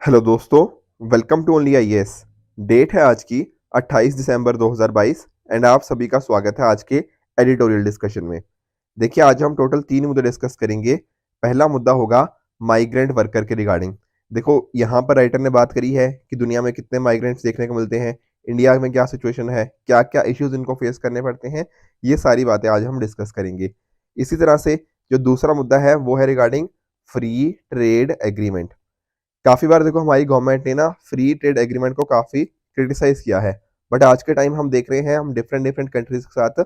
Hello दोस्तों, welcome to only IAS. Date है आज की 28 दिसंबर 2022 एंड आप सभी का स्वागत है आज के एडिटोरियल डिस्कशन में। देखिए, आज हम टोटल 3 मुद्दे डिस्कस करेंगे। पहला मुद्दा होगा माइग्रेंट वर्कर के रिगार्डिंग। देखो, यहाँ पर राइटर ने बात करी है कि दुनिया में कितने माइग्रेंट्स देखने को मिलते हैं, इंडिया में क्या सिचुएशन है, क्या-क्या इश्यूज़ इनको फेस करने पड़ते हैं, ये सारी बातें आज हम डिस्कस करेंगे। इसी तरह से जो दूसरा मुद्दा है वो है रिगार्डिंग फ्री ट्रेड एग्रीमेंट। काफ़ी बार देखो हमारी गवर्नमेंट ने ना फ्री ट्रेड एग्रीमेंट को काफ़ी क्रिटिसाइज़ किया है। बट आज के टाइम हम देख रहे हैं हम डिफरेंट डिफरेंट कंट्रीज़ के साथ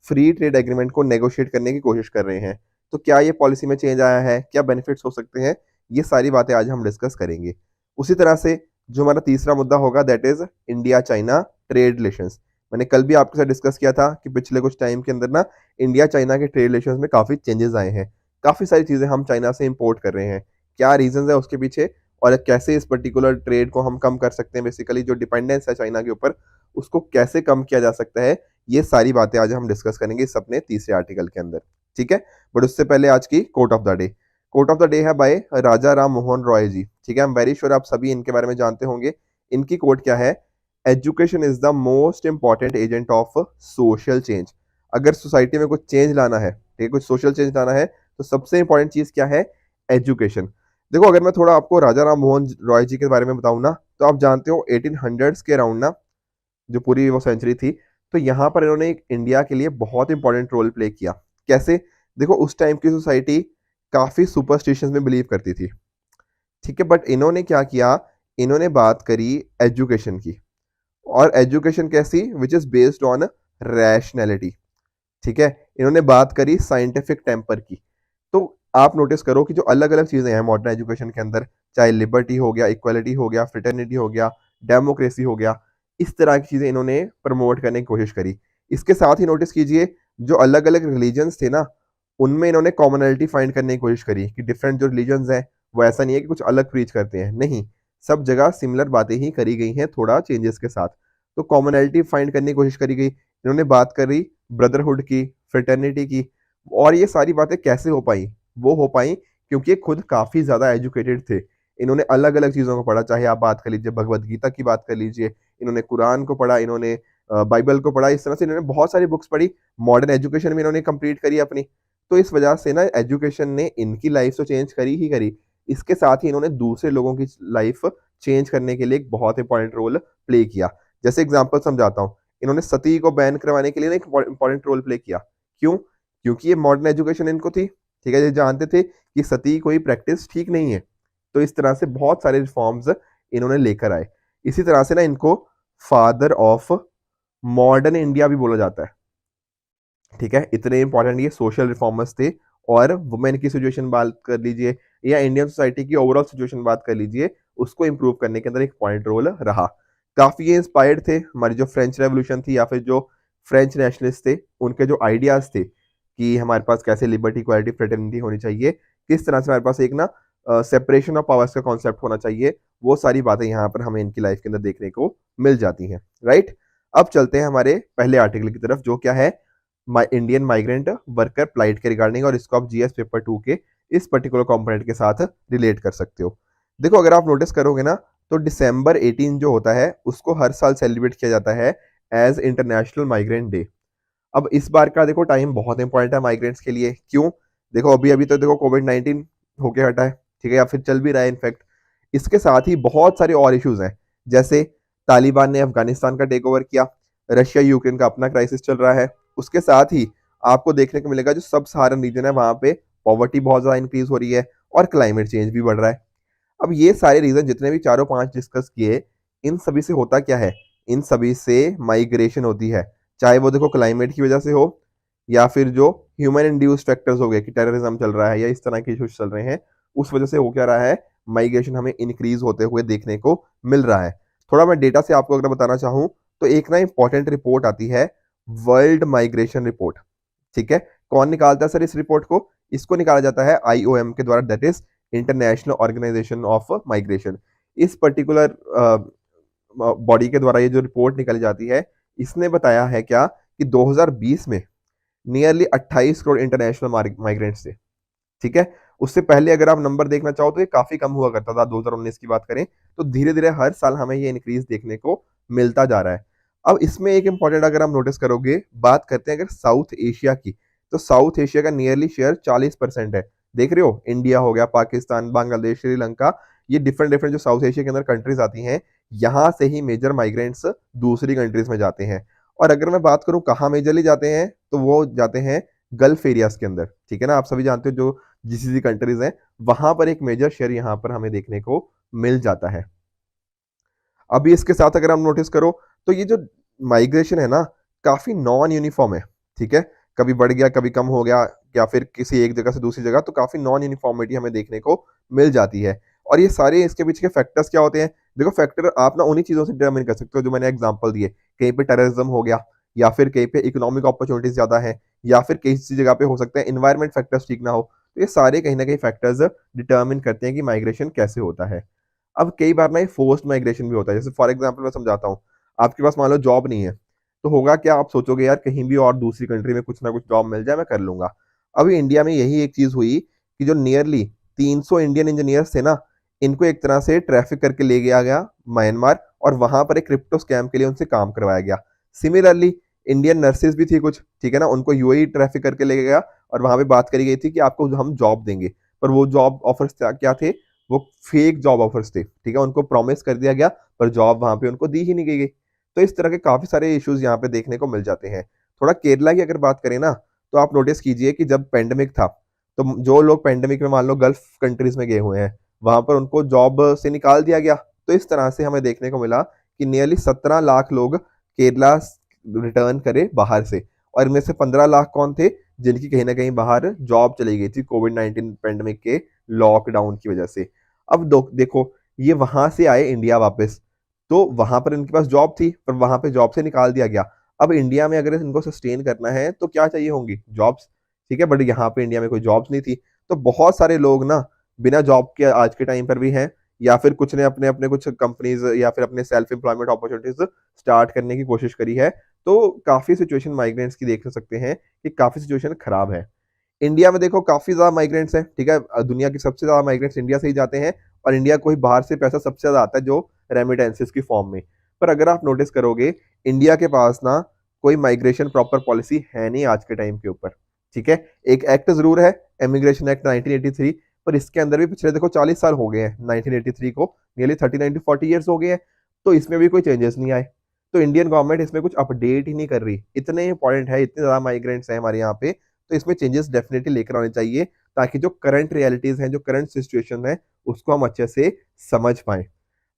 फ्री ट्रेड एग्रीमेंट को नेगोशिएट करने की कोशिश कर रहे हैं। तो क्या ये पॉलिसी में चेंज आया है? क्या बेनिफिट्स हो सकते हैं? ये सारी बातें आज हम डिस्कस करेंगे। उसी तरह से जो हमारा तीसरा मुद्दा होगा that is India China trade relations. मैंने कल भी आपके साथ डिस्कस किया था कि पिछले कुछ टाइम के अंदर ना इंडिया चाइना के ट्रेड रिलेशंस में काफ़ी चेंजेस आए हैं। काफ़ी सारी चीज़ें हम चाइना से इम्पोर्ट कर रहे हैं। क्या रीज़न्स है उसके पीछे और कैसे इस पर्टिकुलर ट्रेड को हम कम कर सकते हैं, बेसिकली जो डिपेंडेंस है चाइना के ऊपर उसको कैसे कम किया जा सकता है, ये सारी बातें आज हम डिस्कस करेंगे इस अपने तीसरे आर्टिकल के अंदर। ठीक है, बट उससे पहले आज की quote of the day. Quote of the day है बाय राजा राम मोहन रॉय जी। ठीक है, आई एम वेरी श्योर आप सभी इनके बारे में जानते होंगे। इनकी कोट क्या है? Education is the most important agent of social change. अगर सोसाइटी में कुछ चेंज लाना है, ठीक है, कुछ सोशल चेंज लाना है, तो सबसे इंपॉर्टेंट चीज क्या है? एजुकेशन। देखो, अगर मैं थोड़ा आपको राजा राम मोहन रॉय जी के बारे में बताऊं ना, तो आप जानते हो 1800s के अराउंड ना, जो पूरी वो सेंचुरी थी, तो यहाँ पर इन्होंने एक इंडिया के लिए बहुत इंपॉर्टेंट रोल प्ले किया। कैसे? देखो, उस टाइम की सोसाइटी काफी सुपरस्टिशंस में बिलीव करती थी। ठीक है, बट इन्होंने क्या किया? इन्होंने बात करी एजुकेशन की। और एजुकेशन कैसी? Which is based on rationality. ठीक है, इन्होंने बात करी साइंटिफिक टेम्पर की। तो आप नोटिस करो कि जो अलग अलग चीजें हैं मॉडर्न एजुकेशन के अंदर, चाहे लिबर्टी हो गया, इक्वलिटी हो गया, फ्रेटर्निटी हो गया, डेमोक्रेसी हो गया, इस तरह की चीजें इन्होंने प्रमोट करने की कोशिश करी। इसके साथ ही नोटिस कीजिए, जो अलग अलग रिलीजन्स थे ना, उनमें इन्होंने कॉमनैलिटी फाइंड करने की कोशिश करी कि डिफरेंट जो रिलीजन्स हैं वो ऐसा नहीं है कि कुछ अलग प्रीच करते हैं, नहीं, सब जगह सिमिलर बातें ही करी गई हैं, थोड़ा चेंजेस के साथ। तो कॉमनैलिटी फाइंड करने की कोशिश करी गई। इन्होंने बात करी ब्रदरहुड की, फ्रेटर्निटी की। और ये सारी बातें कैसे हो पाई? वो हो पाई क्योंकि ये खुद काफ़ी ज़्यादा एजुकेटेड थे। इन्होंने अलग-अलग चीज़ों को पढ़ा, चाहे आप बात कर लीजिए भगवद गीता की बात कर लीजिए, इन्होंने कुरान को पढ़ा, इन्होंने बाइबल को पढ़ा, इस तरह से इन्होंने बहुत सारी बुक्स पढ़ी, मॉडर्न एजुकेशन भी इन्होंने कंप्लीट करी अपनी। तो इस वजह से ना एजुकेशन ने इनकी लाइफ तो चेंज करी ही करी, इसके साथ ही इन्होंने दूसरे लोगों की लाइफ चेंज करने के लिए एक बहुत इंपॉर्टेंट रोल प्ले किया। जैसे एग्ज़ाम्पल समझाता हूँ, इन्होंने सती को बैन करवाने के लिए ना एक इंपॉर्टेंट रोल प्ले किया। क्यों? क्योंकि ये मॉडर्न एजुकेशन इनको थी, ठीक है? ये जानते थे कि सती कोई प्रैक्टिस ठीक नहीं है। तो इस तरह से बहुत सारे रिफॉर्म्स इन्होंने लेकर आए। इसी तरह से ना इनको फादर ऑफ मॉडर्न इंडिया भी बोला जाता है। ठीक है, इतने इंपॉर्टेंट ये सोशल रिफॉर्मर्स थे। और वुमेन की सिचुएशन बात कर लीजिए या इंडियन सोसाइटी की ओवरऑल सिचुएशन बात कर लीजिए, उसको इंप्रूव करने के अंदर एक पॉइंट रोल रहा। काफी ये इंस्पायर्ड थे हमारी जो फ्रेंच रेवोल्यूशन थी या फिर जो फ्रेंच नेशनलिस्ट थे, उनके जो आइडियाज थे कि हमारे पास कैसे लिबर्टी, इक्वालिटी, फ्रेटर्निटी होनी चाहिए, किस तरह से हमारे पास एक ना सेपरेशन ऑफ पावर्स का कॉन्सेप्ट होना चाहिए, वो सारी बातें यहाँ पर हमें इनकी लाइफ के अंदर देखने को मिल जाती हैं। राइट, अब चलते हैं हमारे पहले आर्टिकल की तरफ, जो क्या है? इंडियन माइग्रेंट वर्कर प्लाइट के रिगार्डिंग, और इसको आप जीएस पेपर 2 के इस पर्टिकुलर कंपोनेंट के साथ रिलेट कर सकते हो। देखो, अगर आप नोटिस करोगे ना, तो दिसंबर 18 जो होता है उसको हर साल सेलिब्रेट किया जाता है एज इंटरनेशनल माइग्रेंट डे। अब इस बार का देखो टाइम बहुत इंपॉर्टेंट है माइग्रेंट्स के लिए। क्यों? देखो, अभी अभी तो देखो कोविड-19 होके हटा है, ठीक है, या फिर चल भी रहा है इनफैक्ट। इसके साथ ही बहुत सारे और इश्यूज हैं, जैसे तालिबान ने अफगानिस्तान का टेक ओवर किया, रशिया यूक्रेन का अपना क्राइसिस चल रहा है। उसके साथ ही आपको देखने को मिलेगा जो सब सहारन रीजन है वहां पे पॉवर्टी बहुत ज्यादा इंक्रीज हो रही है और क्लाइमेट चेंज भी बढ़ रहा है। अब ये सारे रीजन जितने भी चारों पांच डिस्कस किए, इन सभी से होता क्या है? इन सभी से माइग्रेशन होती है, चाहे वो देखो क्लाइमेट की वजह से हो या फिर जो ह्यूमन इंड्यूस्ड फैक्टर्स हो गए कि टेररिज्म चल रहा है या इस तरह के इश्यूज चल रहे हैं, उस वजह से हो क्या रहा है? माइग्रेशन हमें इंक्रीज होते हुए देखने को मिल रहा है। थोड़ा मैं डेटा से आपको अगर बताना चाहूँ, तो एक ना इंपॉर्टेंट रिपोर्ट आती है, वर्ल्ड माइग्रेशन रिपोर्ट। ठीक है, कौन निकालता है सर इस रिपोर्ट को? इसको निकाला जाता है आईओएम के द्वारा, that is international organisation of migration. इस पर्टिकुलर बॉडी के द्वारा ये जो रिपोर्ट निकाली जाती है, इसने बताया है क्या कि 2020 में नियरली 28 करोड़ इंटरनेशनल माइग्रेंट्स थे। ठीक है, उससे पहले अगर आप नंबर देखना चाहो तो ये काफ़ी कम हुआ करता था 2019 की बात करें, तो धीरे-धीरे हर साल हमें ये इंक्रीज़ देखने को मिलता जा रहा है। अब इसमें एक इम्पोर्टेंट अगर आप नोटिस करोगे, बात करते हैं अगर साउथ एशिया की, तो साउथ एशिया का नियरली शेयर 40% है। देख रहे हो, इंडिया हो गया, पाकिस्तान, बांग्लादेश, श्रीलंका, ये डिफरेंट-डिफरेंट जो साउथ एशिया के अंदर कंट्रीज़ आती हैं, यहाँ से ही मेजर माइग्रेंट्स दूसरी कंट्रीज़ में जाते हैं। और अगर मैं बात करूँ कहाँ मेजरली जाते हैं, तो वो जाते हैं गल्फ एरियाज़ के अंदर, ठीक है ना? आप सभी जानते हो जो जीसीसी कंट्रीज़ हैं, वहाँ पर एक मेजर शेयर यहाँ पर हमें देखने को मिल जाता है। अभी इसके साथ अगर आप नोटिस करो, तो ये जो माइग्रेशन है ना, काफ़ी नॉन यूनिफ़ॉर्म है, ठीक है? कभी बढ़ गया, कभी कम हो गया या फिर किसी एक जगह से दूसरी जगह, तो काफ़ी नॉन यूनिफ़ॉर्मिटी हमें देखने को मिल जाती है। और ये सारे इसके पीछे के फैक्टर्स क्या होते हैं? देखो, फैक्टर आप ना उन्हीं चीज़ों से डिटरमाइन कर सकते हो जो मैंने एग्ज़ाम्पल दिए। कहीं पे टेररिज़्म हो गया या फिर कहीं पे इकोनॉमिक अपॉर्च्युनिटीज़ ज़्यादा है या फिर किसी जगह पे हो सकता है एनवायरनमेंट फैक्टर्स ठीक ना हो। तो ये सारे कहीं न कहीं फैक्टर्स डिटरमाइन करते हैं कि माइग्रेशन कैसे होता है। अब कई बार ना ये फोर्स्ड माइग्रेशन भी होता है। जैसे फॉर एग्जांपल मैं समझाता हूँ, आपके पास मान लो जॉब नहीं है, तो होगा क्या, आप सोचोगे यार कहीं भी और दूसरी कंट्री में कुछ ना कुछ जॉब मिल जाए, मैं कर लूँगा। अभी इंडिया में यही एक चीज़ हुई कि जो नियरली 300 इंडियन इंजीनियर्स थे ना, इनको एक तरह से ट्रैफिक करके ले गया गया म्यांमार और वहाँ पर एक क्रिप्टो स्कैम के लिए उनसे काम करवाया गया। सिमिलरली इंडियन नर्सेज़ भी थी कुछ, ठीक है ना? उनको यूएई ट्रैफिक करके ले गया और वहाँ पे बात करी गई थी कि आपको हम जॉब देंगे। पर वो जॉब ऑफर्स क्या थे? वो फेक जॉब ऑफर्स थे, ठीक है? उनको प्रॉमिस कर दिया गया पर जॉब वहाँ पे उनको दी ही नहीं गई। तो इस तरह के काफ़ी सारे इश्यूज़ यहाँ पे देखने को मिल जाते हैं। थोड़ा केरला की अगर बात करें ना, तो आप नोटिस कीजिए कि जब पैंडेमिक था, तो जो लोग पैंडेमिक में मान लो गल्फ कंट्रीज़ में गए हुए हैं, वहाँ पर उनको जॉब से निकाल दिया गया। तो इस तरह से हमें देखने को मिला कि नियरली 17 लाख लोग केरला रिटर्न करे बाहर से और इनमें से 15 लाख कौन थे? जिनकी कहीं न कहीं बाहर जॉब चली गई थी कोविड-19 पैंडेमिक के लॉकडाउन की वजह से। अब देखो, ये वहाँ से आए इंडिया वापस, तो वहाँ पर इनके पास जॉब थी, पर वहाँ पे जॉब से निकाल दिया गया। अब इंडिया में अगर इनको सस्टेन करना है, तो क्या चाहिए होंगी? जॉब्स, ठीक है? बट यहाँ पे इंडिया में कोई जॉब्स नहीं थी, तो बहुत सारे लोग ना बिना जॉब के आज के टाइम पर भी हैं या फिर कुछ ने अपने-अपने कुछ कंपनीज़ या फिर अपने सेल्फ एम्प्लॉयमेंट अपॉर्च्युनिटीज़ स्टार्ट करने की कोशिश करी है। तो काफ़ी सिचुएशन माइग्रेंट्स की देख सकते हैं कि काफ़ी सिचुएशन खराब है। इंडिया में देखो काफ़ी ज़्यादा माइग्रेंट्स हैं, ठीक है? दुनिया के सबसे ज़्यादा माइग्रेंट्स इंडिया से ही जाते हैं और इंडिया को ही बाहर से पैसा सबसे ज़्यादा आता है जो रेमिटेंसेस की फॉर्म में। पर अगर आप नोटिस करोगे, इंडिया के पास ना कोई माइग्रेशन प्रॉपर पॉलिसी है नहीं आज के टाइम के ऊपर, ठीक है? एक एक्ट ज़रूर है, इमिग्रेशन एक्ट 1983, पर इसके अंदर भी पिछले देखो 40 साल हो गए हैं 1983 को, नियरली 39 टू 40 इयर्स हो गए हैं, तो इसमें भी कोई चेंजेस नहीं आए। तो इंडियन गवर्नमेंट इसमें कुछ अपडेट ही नहीं कर रही। इतने इम्पोर्टेंट है, इतने ज़्यादा माइग्रेंट्स हैं हमारे यहाँ पे, तो इसमें चेंजेस डेफिनिटली लेकर आने चाहिए ताकि जो करंट रियलिटीज़ हैं, जो करंट सिचुएशन है, उसको हम अच्छे से समझ पाएँ।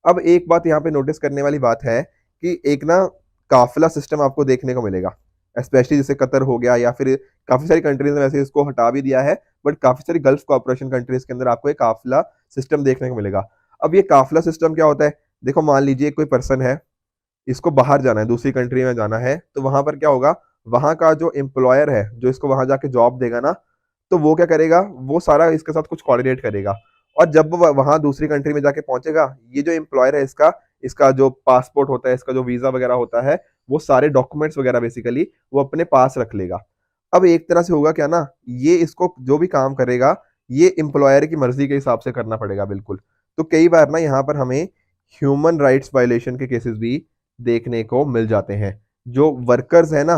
अब एक बात यहाँ पे नोटिस करने वाली बात है कि एक ना काफ़िला सिस्टम आपको देखने को मिलेगा। स्पेशली जैसे कतर हो गया या फिर काफ़ी सारी कंट्रीज़ ने वैसे इसको हटा भी दिया है, बट काफ़ी सारी गल्फ कोऑपरेशन कंट्रीज़ के अंदर आपको एक काफ़िला सिस्टम देखने को मिलेगा। अब ये काफ़िला सिस्टम क्या होता है? देखो, मान लीजिए कोई पर्सन है, इसको बाहर जाना है, दूसरी कंट्री में जाना है, तो वहाँ पर क्या होगा, वहाँ का जो एम्प्लॉयर है, जो इसको वहाँ जाके जॉब देगा ना, तो वो क्या करेगा, वो सारा इसके साथ कुछ कोऑर्डिनेट करेगा और जब वो वहाँ दूसरी कंट्री में जाके पहुँचेगा, ये जो एम्प्लॉयर है इसका, इसका जो पासपोर्ट होता है, इसका जो वीज़ा वगैरह होता है, वो सारे डॉक्यूमेंट्स वगैरह बेसिकली वो अपने पास रख लेगा। अब एक तरह से होगा क्या ना, ये इसको जो भी काम करेगा, ये एम्प्लॉयर की मर्ज़ी के हिसाब से करना पड़ेगा बिल्कुल। तो कई बार ना यहाँ पर हमें ह्यूमन राइट्स वायलेशन के केसेस भी देखने को मिल जाते हैं। जो वर्कर्स हैं ना,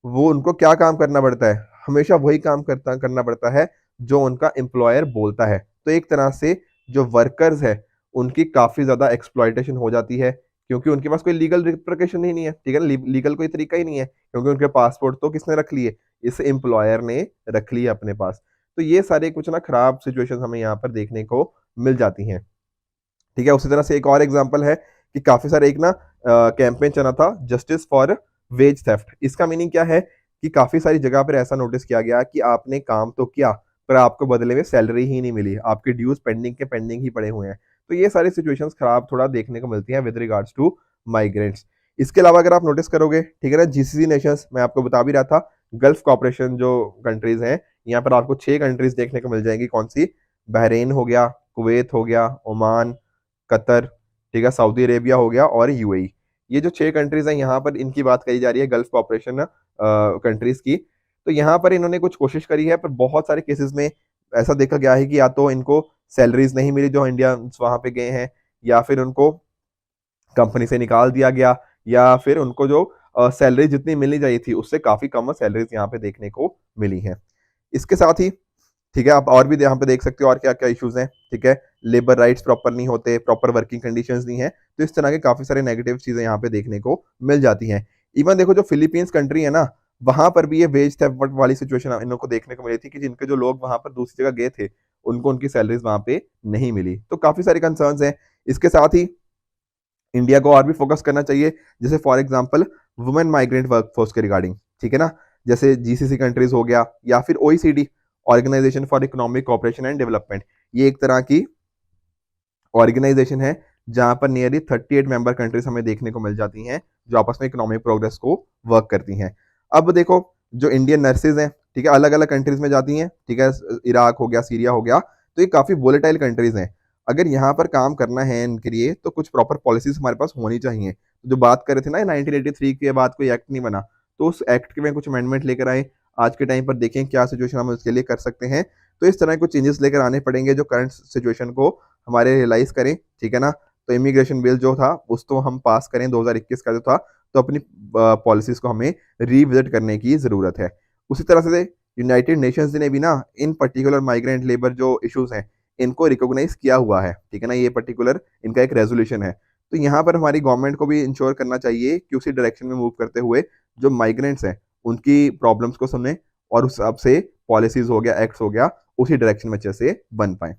वो उनको क्या काम करना पड़ता है? हमेशा वही काम करना पड़ता है, जो उनका एम्प्लॉयर बोलता है। तो एक तरह से जो वर्कर्स हैं, उनकी काफ़ी ज़्यादा एक्सप्लॉइटेशन हो जाती है, क्योंकि उनके पास कोई लीगल रिपरकशन ही नहीं है, ठीक है ना? लीगल कोई तरीका ही नहीं है, क्योंकि उनके पासपोर्ट तो किसने रख लिए? इस एम्प्लॉयर ने रख लिए अपने पास। तो ये सारे कुछ ना खराब सिचुएशंस हमें यहाँ पर देखने को मिल जाती हैं। ठीक है, उसी तरह से एक और एग्जांपल है कि काफ़ी सारे एक ना कैंपेन चला था जस्टिस फॉर वेज थेफ्ट। इसका मीनिंग क्या है कि काफ़ी सारी जगह पर ऐसा नोटिस किया गया कि आपने काम तो किया, पर आपको बदले में सैलरी ही नहीं मिली। आपके ड्यूज़ पेंडिंग के पेंडिंग ही पड़े हुए हैं। तो ये सारी सिचुएशंस खराब थोड़ा देखने को मिलती हैं विद रिगार्ड्स टू माइग्रेंट्स। इसके अलावा अगर आप नोटिस करोगे, ठीक है ना, जीसीसी नेशंस मैं आपको बता भी रहा था, गल्फ कॉर्पोरेशन जो कंट्रीज़ हैं, यहाँ पर आपको 6 कंट्रीज़ देखने को मिल जाएँगी। कौन-सी? बहरीन हो गया, कुवैत हो गया, ओमान, कतर, ठीक है, सऊदी अरेबिया हो गया और यूएई। ये जो 6 कंट्रीज़ हैं, यहाँ पर इनकी बात करी जा रही है गल्फ कॉर्पोरेशन कंट्रीज़ की। तो यहाँ पर इन्होंने कुछ कोशिश करी है, पर बहुत सारे केसेज़ में ऐसा देखा गया है कि या तो इनको सैलरीज नहीं मिली जो इंडियंस वहां पे गए हैं, या फिर उनको कंपनी से निकाल दिया गया, या फिर उनको जो सैलरी जितनी मिलनी चाहिए थी उससे काफी कम सैलरीज यहाँ पे देखने को मिली हैं। इसके साथ ही ठीक है, आप और भी यहाँ पे देख सकते हो और क्या क्या इश्यूज हैं। ठीक है, लेबर राइट्स प्रॉपर नहीं होते, प्रॉपर वर्किंग कंडीशंस नहीं है, तो इस तरह के काफी सारे नेगेटिव चीजें यहाँ पे देखने को मिल जाती हैं। इवन देखो जो फिलीपींस कंट्री है ना, वहां पर भी ये वेज थेफ्ट वाली सिचुएशन इन लोग को देखने को मिली थी कि जिनके जो लोग वहां पर दूसरी जगह गए थे उनको उनकी सैलरीज वहां पे नहीं मिली। तो काफी सारे कंसर्न्स हैं। इसके साथ ही इंडिया को और भी फोकस करना चाहिए, जैसे for example women migrant workforce के रिगार्डिंग। ठीक है ना, जैसे जीसीसी कंट्रीज हो गया, या फिर OECD, organisation for economic cooperation and development. ये एक तरह की ऑर्गेनाइजेशन है जहां पर नियरली 38 मेंबर कंट्रीज हमें देखने को मिल जाती हैं जो आपस में इकोनॉमिक प्रोग्रेस को वर्क करती हैं। अब देखो जो इंडियन नर्सेज हैं, ठीक है, अलग अलग कंट्रीज में जाती हैं। ठीक है, इराक हो गया, सीरिया हो गया, तो ये काफी वोलेटाइल कंट्रीज हैं। अगर यहाँ पर काम करना है इनके लिए तो कुछ प्रॉपर पॉलिसीज हमारे पास होनी चाहिए। जो बात कर रहे थे ना 1983 के बाद कोई एक्ट नहीं बना, तो उस एक्ट में कुछ अमेंडमेंट लेकर आए। आज के टाइम पर देखें क्या सिचुएशन हम उसके लिए कर सकते हैं। तो इस तरह के कुछ चेंजेस लेकर आने पड़ेंगे जो करंट सिचुएशन को हमारे रियलाइज करें। ठीक है ना, तो इमिग्रेशन बिल जो था उस तो हम पास करें 2021 का जो था, तो अपनी पॉलिसीज को हमें रिविजिट करने की जरूरत है। उसी तरह से यूनाइटेड नेशंस ने भी ना इन पर्टिकुलर माइग्रेंट लेबर जो इश्यूज हैं इनको रिकॉग्नाइज किया हुआ है। ठीक है ना, ये पर्टिकुलर इनका एक रेजोल्यूशन है। तो यहाँ पर हमारी गवर्नमेंट को भी इंश्योर करना चाहिए कि उसी डायरेक्शन में मूव करते हुए जो माइग्रेंट्स हैं उनकी प्रॉब्लम्स को सुने और उस हिसाब से पॉलिसीज हो गया, एक्ट्स हो गया, उसी डायरेक्शन में अच्छे से बन पाए।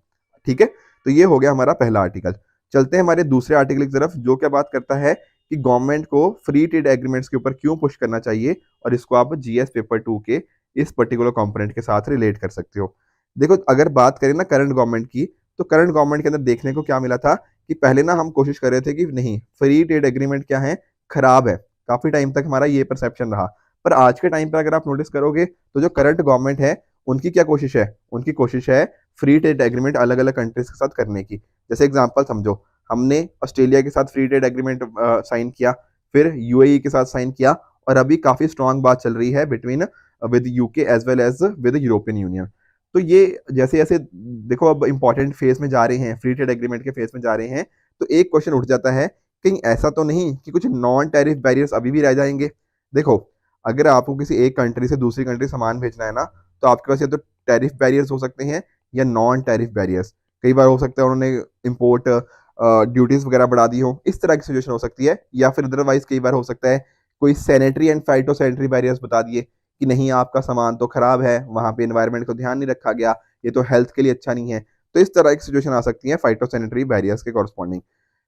ठीक है, तो ये हो गया हमारा पहला आर्टिकल। चलते हैं हमारे दूसरे आर्टिकल की तरफ, जो क्या बात करता है कि गवर्नमेंट को फ्री ट्रेड एग्रीमेंट्स के ऊपर क्यों पुश करना चाहिए, और इसको आप जीएस पेपर 2 के इस पर्टिकुलर कंपोनेंट के साथ रिलेट कर सकते हो। देखो अगर बात करें ना करंट गवर्नमेंट की, तो करंट गवर्नमेंट के अंदर देखने को क्या मिला था कि पहले ना हम कोशिश कर रहे थे कि नहीं, फ्री ट्रेड एग्रीमेंट क्या है, खराब है। काफी टाइम तक हमारा ये परसेप्शन रहा। पर आज के टाइम पर अगर आप नोटिस करोगे तो जो करंट गवर्नमेंट है उनकी क्या कोशिश है, उनकी कोशिश है फ्री ट्रेड एग्रीमेंट अलग अलग कंट्रीज के साथ करने की। जैसे एग्जांपल समझो, हमने ऑस्ट्रेलिया के साथ फ्री ट्रेड एग्रीमेंट साइन किया, फिर यूएई के साथ साइन किया, और अभी काफी स्ट्रांग बात चल रही है between with UK as well as with European Union. तो ये जैसे जैसे देखो अब इंपॉर्टेंट फेज में जा रहे हैं, फ्री ट्रेड एग्रीमेंट के फेज में जा रहे हैं, तो एक क्वेश्चन उठ जाता है कहीं ऐसा तो नहीं कि कुछ नॉन टैरिफ बैरियर्स अभी भी रह जाएंगे। देखो अगर आपको किसी एक कंट्री से दूसरी कंट्री सामान भेजना है ना, तो आपके पास या तो टैरिफ बैरियर्स हो सकते हैं या नॉन टैरिफ बैरियर्स। कई बार हो सकता है उन्होंने इम्पोर्ट ड्यूटीज वगैरह बढ़ा दी हो, इस तरह की सिचुएशन हो सकती है। या फिर अदरवाइज कई बार हो सकता है कोई sanitary and phyto sanitary barriers बता दिए कि नहीं आपका सामान तो खराब है, वहां पे एनवायरनमेंट को ध्यान नहीं रखा गया, ये तो हेल्थ के लिए अच्छा नहीं है। तो इस तरह की सिचुएशन आ सकती है फाइटो सैनिटरी बैरियर्स के कॉरस्पॉन्डिंग।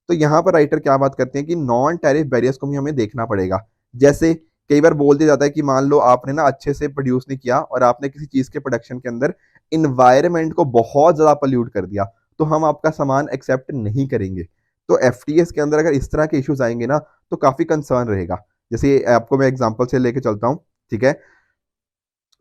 तो यहाँ पर राइटर क्या बात करते हैं कि नॉन टैरिफ बैरियर्स को भी हमें देखना पड़ेगा। जैसे कई बार बोल दिया जाता है कि मान लो आपने ना अच्छे से प्रोड्यूस नहीं किया और आपने किसी चीज के प्रोडक्शन के अंदर इन्वायरमेंट को बहुत ज्यादा पोल्यूट कर दिया, तो हम आपका सामान एक्सेप्ट नहीं करेंगे। तो एफटीएस के अंदर अगर इस तरह के इश्यूज आएंगे ना, तो काफी कंसर्न रहेगा। जैसे आपको मैं एग्जांपल से लेके चलता हूँ। ठीक है,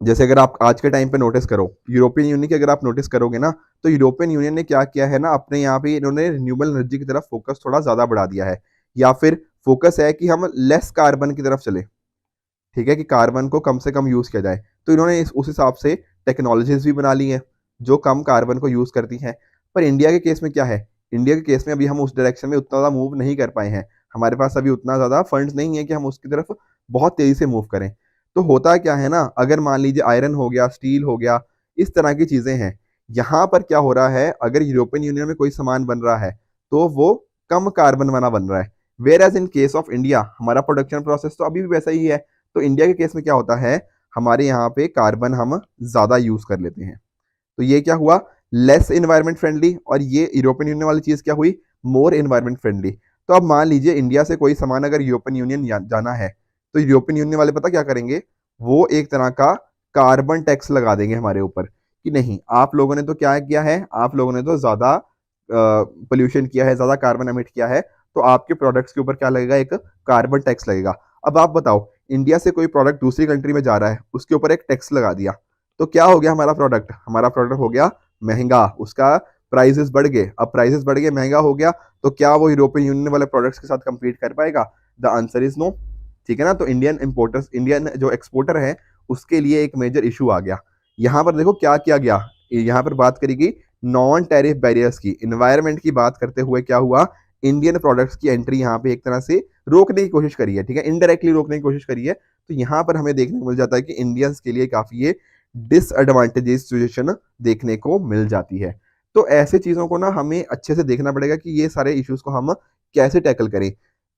जैसे अगर आप आज के टाइम पे नोटिस करो, यूरोपियन यूनियन की अगर आप नोटिस करोगे ना, तो यूरोपियन यूनियन ने क्या किया है ना, अपने यहाँ पे इन्होंने रिन्यूएबल एनर्जी की तरफ फोकस थोड़ा ज्यादा बढ़ा दिया है, या फिर फोकस है कि हम लेस कार्बन की तरफ चले। ठीक है, कि कार्बन को कम से कम यूज किया जाए। तो इन्होंने उस हिसाब से टेक्नोलॉजीज भी बना ली हैं जो कम कार्बन को यूज करती हैं। पर इंडिया के केस में क्या है, इंडिया के केस में अभी हम उस डायरेक्शन में उतना ज़्यादा मूव नहीं कर पाए हैं। हमारे पास अभी उतना ज़्यादा फंड्स नहीं है कि हम उसकी तरफ बहुत तेज़ी से मूव करें। तो होता क्या है ना, अगर मान लीजिए आयरन हो गया, स्टील हो गया, इस तरह की चीज़ें हैं, यहाँ पर क्या हो रहा है, अगर यूरोपियन यूनियन में कोई सामान बन रहा है तो वो कम कार्बन वाला बन रहा है। Whereas in case of India हमारा प्रोडक्शन प्रोसेस तो अभी भी वैसा ही है। तो इंडिया के केस में क्या होता है, हमारे यहाँ पे कार्बन हम ज़्यादा यूज़ कर लेते हैं। तो ये क्या हुआ, लेस इन्वायरमेंट फ्रेंडली, और ये यूरोपियन यूनियन वाली चीज़ क्या हुई, मोर इन्वायरमेंट फ्रेंडली। तो अब मान लीजिए इंडिया से कोई सामान अगर यूरोपियन यूनियन जाना है, तो यूरोपियन यूनियन वाले पता क्या करेंगे, वो एक तरह का कार्बन टैक्स लगा देंगे हमारे ऊपर कि नहीं आप लोगों ने तो क्या किया है, आप लोगों ने तो ज़्यादा पोल्यूशन किया है, ज़्यादा कार्बन एमिट किया है, तो आपके प्रोडक्ट्स के ऊपर क्या लगेगा, एक कार्बन टैक्स लगेगा। अब आप बताओ, इंडिया से कोई प्रोडक्ट दूसरी कंट्री में जा रहा है, उसके ऊपर एक टैक्स लगा दिया, तो क्या हो गया, हमारा प्रोडक्ट हो गया महंगा, उसका प्राइसेस बढ़ गए। अब प्राइसेस बढ़ गए, महंगा हो गया, तो क्या वो यूरोपियन यूनियन वाले प्रोडक्ट्स के साथ कंपीट कर पाएगा? The answer is no. ठीक है ना, तो इंडियन जो एक्सपोर्टर है उसके लिए एक मेजर इशू आ गया। यहाँ पर देखो क्या किया गया, यहाँ पर बात करी गई नॉन टैरिफ बैरियर्स की। इन्वायरमेंट की बात करते हुए क्या हुआ, इंडियन प्रोडक्ट्स की एंट्री यहाँ पे एक तरह से रोकने की कोशिश करी है, ठीक है, इनडायरेक्टली रोकने की कोशिश करी है। तो यहाँ पर हमें देखने को मिल जाता है कि इंडियंस के लिए काफी ये डिसएडवांटेजेस सिचुएशन देखने को मिल जाती है। तो ऐसे चीजों को ना हमें अच्छे से देखना पड़ेगा कि ये सारे इश्यूज को हम कैसे टैकल करें।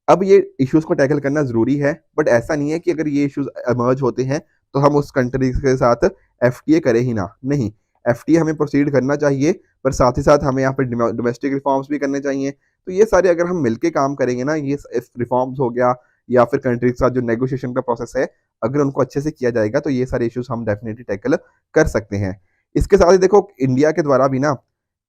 अब ये इश्यूज को टैकल करना जरूरी है, बट ऐसा नहीं है कि अगर ये इश्यूज इमर्ज होते हैं तो हम उस कंट्री के साथ एफटीए करें ही ना, नहीं, एफटीए हमें प्रोसीड करना चाहिए, पर साथ ही साथ हमें यहाँ पे डोमेस्टिक रिफॉर्म्स भी करने चाहिए। तो ये सारे अगर हम मिलके काम करेंगे ना, ये रिफॉर्म्स हो गया या फिर कंट्री के साथ जो नेगोशिएशन का प्रोसेस है, अगर उनको अच्छे से किया जाएगा तो ये सारे इश्यूज हम डेफिनेटली टैकल कर सकते हैं। इसके साथ ही देखो इंडिया के द्वारा भी ना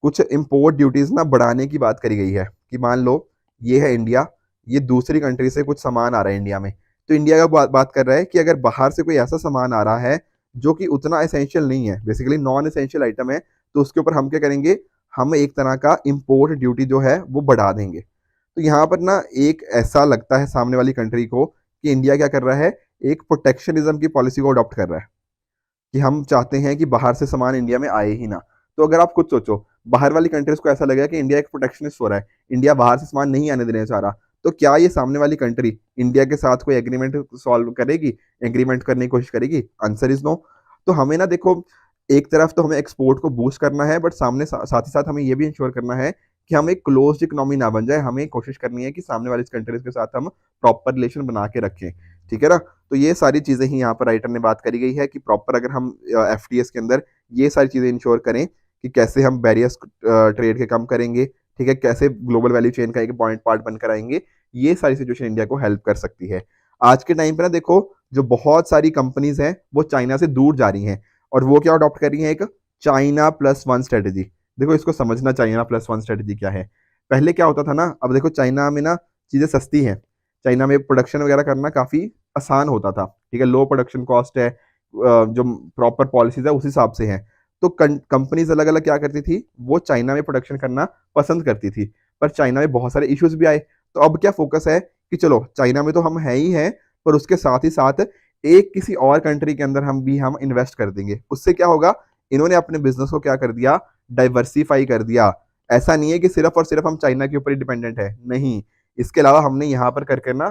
कुछ इम्पोर्ट ड्यूटीज ना बढ़ाने की बात करी गई है कि मान लो ये है इंडिया, ये दूसरी कंट्री से कुछ सामान आ रहा है इंडिया में, तो इंडिया का बात कर रहा है कि अगर बाहर से कोई ऐसा सामान आ रहा है जो कि उतना एसेंशियल नहीं है, बेसिकली नॉन एसेंशियल आइटम है, तो उसके ऊपर हम क्या करेंगे, हम एक तरह का इम्पोर्ट ड्यूटी जो है वो बढ़ा देंगे। तो यहाँ पर ना एक ऐसा लगता है सामने वाली कंट्री को कि इंडिया क्या कर रहा है, एक प्रोटेक्शनिज्म की पॉलिसी को अडॉप्ट कर रहा है कि हम चाहते हैं कि बाहर से सामान इंडिया में आए ही ना। तो अगर आप खुद सोचो, बाहर वाली कंट्रीज को ऐसा लगेगा कि इंडिया एक प्रोटेक्शनिस्ट हो रहा है, इंडिया बाहर से सामान नहीं आने देने चाह रहा, तो क्या ये सामने वाली कंट्री इंडिया के साथ कोई एग्रीमेंट सॉल्व करेगी, एग्रीमेंट करने की कोशिश करेगी? Answer is no. तो हमें ना देखो, एक तरफ तो हमें एक्सपोर्ट को बूस्ट करना है, बट साथ ही साथ हमें ये भी इंश्योर करना है कि हम एक क्लोज्ड इकोनॉमी ना बन जाए। हमें कोशिश करनी है कि सामने वाली कंट्रीज के साथ हम प्रॉपर रिलेशन बना के रखें, ठीक है ना। तो ये सारी चीज़ें ही यहाँ पर राइटर ने बात करी गई है कि प्रॉपर अगर हम एफटीएस के अंदर ये सारी चीज़ें इंश्योर करें कि कैसे हम बैरियर्स ट्रेड के कम करेंगे, ठीक है, कैसे ग्लोबल वैल्यू चेन का एक पॉइंट पार्ट बनकर आएंगे, ये सारी सिचुएशन इंडिया को हेल्प कर सकती है। आज के टाइम पे ना देखो, जो बहुत सारी कंपनीज हैं वो चाइना से दूर जा रही हैं, और वो क्या अडॉप्ट कर रही हैं, एक चाइना प्लस वन स्ट्रेटेजी। देखो इसको समझना, चाइना प्लस वन स्ट्रेटेजी क्या है। पहले क्या होता था ना, अब देखो चाइना में ना चीज़ें सस्ती हैं, चाइना में प्रोडक्शन वगैरह करना काफ़ी आसान होता था, ठीक है, लो प्रोडक्शन कॉस्ट है, जो प्रॉपर पॉलिसीज है उस हिसाब से है। तो कंपनीज अलग अलग क्या करती थी, वो चाइना में प्रोडक्शन करना पसंद करती थी, पर चाइना में बहुत सारे इश्यूज भी आए। तो अब क्या फोकस है कि चलो चाइना में तो हम है ही हैं, पर उसके साथ ही साथ एक किसी और कंट्री के अंदर हम इन्वेस्ट कर देंगे। उससे क्या होगा, इन्होंने अपने बिजनेस को क्या कर दिया, डाइवर्सिफाई कर दिया। ऐसा नहीं है कि सिर्फ और सिर्फ हम चाइना के ऊपर ही डिपेंडेंट है, नहीं, इसके अलावा हमने यहाँ पर कर ना